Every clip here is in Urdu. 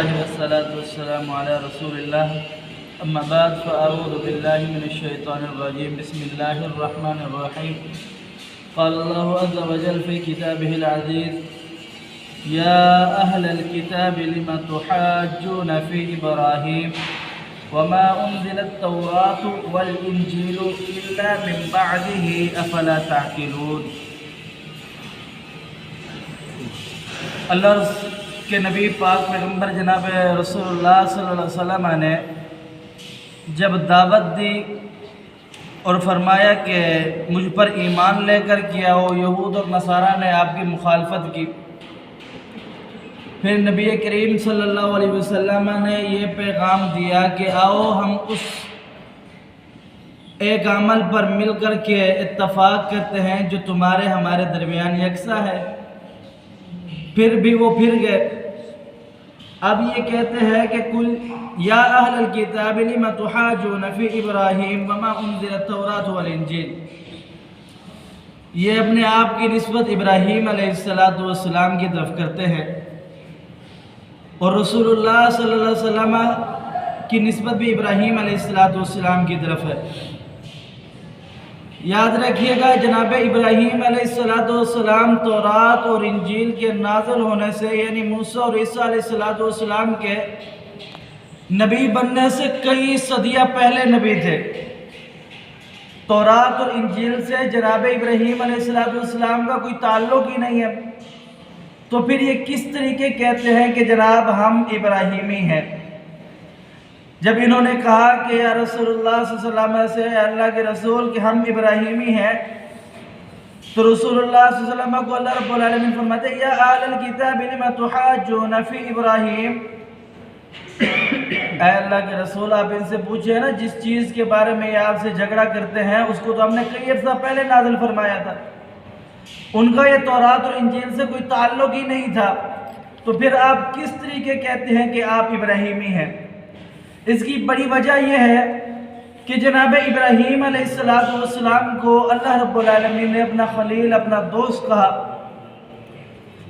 لله والصلاة والسلام على رسول الله أما بعد فأعوذ بالله من الشيطان الرجيم بسم الله الرحمن الرحيم قال الله عز وجل في كتابه العزيز يا أهل الكتاب لم تحاجون في إبراهيم وما أنزل التوراة والإنجيل إلا من بعده أفلا تعقلون۔ اللہ کے نبی پاک پیغمبر جناب رسول اللہ صلی اللہ علیہ وسلم نے جب دعوت دی اور فرمایا کہ مجھ پر ایمان لے کر کیا ہو، یہود اور نصارہ نے آپ کی مخالفت کی، پھر نبی کریم صلی اللہ علیہ وسلم نے یہ پیغام دیا کہ آؤ ہم اس ایک عمل پر مل کر کے اتفاق کرتے ہیں جو تمہارے ہمارے درمیان یکساں ہے۔ پھر بھی وہ پھر گئے۔ اب یہ کہتے ہیں کہ کل یا اہل الکتاب لم تحاجون فی ابراہیم وما انزل التوراۃ والانجیل، یہ اپنے آپ کی نسبت ابراہیم علیہ السلام کی طرف کرتے ہیں، اور رسول اللہ صلی اللہ علیہ وسلم کی نسبت بھی ابراہیم علیہ السلام کی طرف ہے۔ یاد رکھیے گا جناب ابراہیم علیہ السلام تورات اور انجیل کے نازل ہونے سے، یعنی موسیٰ اور عیسیٰ علیہ السلام کے نبی بننے سے کئی صدیاں پہلے نبی تھے۔ تورات اور انجیل سے جناب ابراہیم علیہ السلام کا کوئی تعلق ہی نہیں ہے، تو پھر یہ کس طریقے کہتے ہیں کہ جناب ہم ابراہیمی ہیں؟ جب انہوں نے کہا کہ یا رسول اللہ صلی اللہ علیہ وسلم سے، اللہ کے رسول کہ ہم ابراہیمی ہیں، تو رسول اللہ صلی اللہ علیہ وسلم کو اللہ رب العالمین فرماتے ہیں یا اہل الکتاب لم تحاجون فی ابراہیم، اے اللہ کے رسول آپ ان سے پوچھیں نا جس چیز کے بارے میں یہ آپ سے جھگڑا کرتے ہیں اس کو تو ہم نے کئی عرصہ پہلے نازل فرمایا تھا، ان کا یہ تورات اور انجیل سے کوئی تعلق ہی نہیں تھا، تو پھر آپ کس طریقے کہتے ہیں کہ آپ ابراہیمی ہیں؟ اس کی بڑی وجہ یہ ہے کہ جناب ابراہیم علیہ السلام کو اللہ رب العالمین نے اپنا خلیل، اپنا دوست کہا،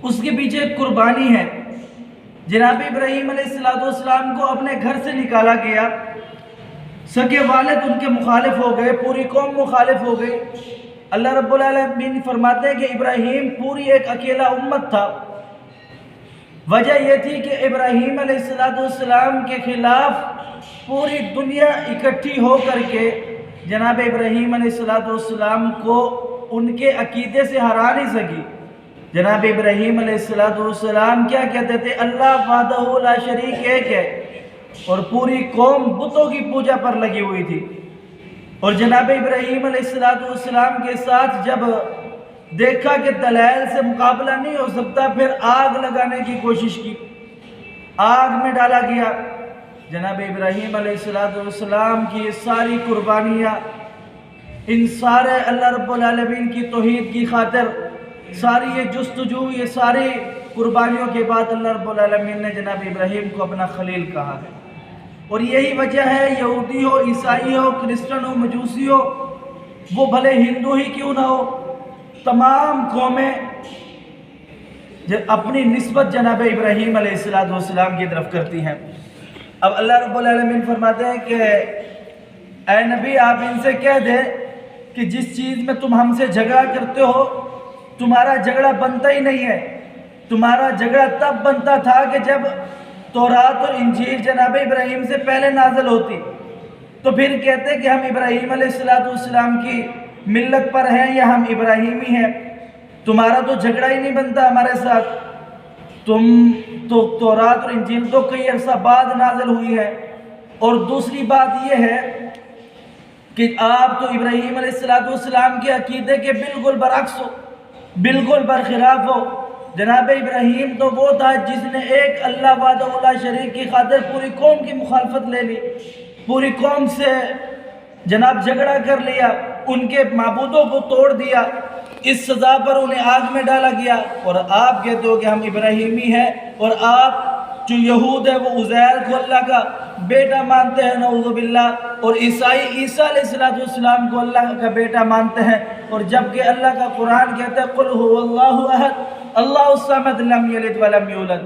اس کے پیچھے ایک قربانی ہے۔ جناب ابراہیم علیہ السلام کو اپنے گھر سے نکالا گیا، سگے والد ان کے مخالف ہو گئے، پوری قوم مخالف ہو گئی۔ اللہ رب العالمین فرماتے ہیں کہ ابراہیم پوری ایک اکیلا امت تھا۔ وجہ یہ تھی کہ ابراہیم علیہ السلام کے خلاف پوری دنیا اکٹھی ہو کر کے جناب ابراہیم علیہ السلام کو ان کے عقیدے سے ہرا نہیں سکی۔ جناب ابراہیم علیہ السلام کیا کہتے تھے؟ اللہ وحدہ لا شریک ایک ہے، اور پوری قوم بتوں کی پوجا پر لگی ہوئی تھی۔ اور جناب ابراہیم علیہ السلام کے ساتھ جب دیکھا کہ دلائل سے مقابلہ نہیں ہو سکتا، پھر آگ لگانے کی کوشش کی، آگ میں ڈالا گیا۔ جناب ابراہیم علیہ السلام کی یہ ساری قربانیاں، ان سارے اللہ رب العالمین کی توحید کی خاطر ساری یہ جستجو، یہ ساری قربانیوں کے بعد اللہ رب العالمین نے جناب ابراہیم کو اپنا خلیل کہا ہے۔ اور یہی وجہ ہے یہودی ہو، عیسائی ہو، کرسچن ہو، مجوسی ہو، وہ بھلے ہندو ہی کیوں نہ ہو، تمام قومیں اپنی نسبت جناب ابراہیم علیہ السلام کی طرف کرتی ہیں۔ اب اللہ رب العالمین فرماتے ہیں کہ اے نبی آپ ان سے کہہ دے کہ جس چیز میں تم ہم سے جھگڑا کرتے ہو، تمہارا جھگڑا بنتا ہی نہیں ہے۔ تمہارا جھگڑا تب بنتا تھا کہ جب تورات اور انجیل جناب ابراہیم سے پہلے نازل ہوتی، تو پھر کہتے کہ ہم ابراہیم علیہ السلام کی ملت پر ہیں یا ہم ابراہیمی ہیں۔ تمہارا تو جھگڑا ہی نہیں بنتا ہمارے ساتھ، تم تو تورات اور انجیل تو کئی عرصہ بعد نازل ہوئی ہے۔ اور دوسری بات یہ ہے کہ آپ تو ابراہیم علیہ السلام کے عقیدے کے بالکل برعکس ہو، بالکل برخلاف ہو۔ جناب ابراہیم تو وہ تھا جس نے ایک اللہ وحدہ لا شریک کی خاطر پوری قوم کی مخالفت لے لی، پوری قوم سے جناب جھگڑا کر لیا، ان کے معبودوں کو توڑ دیا، اس سزا پر انہیں آگ میں ڈالا گیا۔ اور آپ کہتے ہو کہ ہم ابراہیمی ہیں، اور آپ جو یہود ہے وہ عزیر کو اللہ کا بیٹا مانتے ہیں نعوذ باللہ، اور عیسائی عیسیٰ علیہ السلام کو اللہ کا بیٹا مانتے ہیں، اور جبکہ اللہ کا قرآن کہتا ہے قل هو اللہ احد اللہ الصمد لم یلد ولم یولد،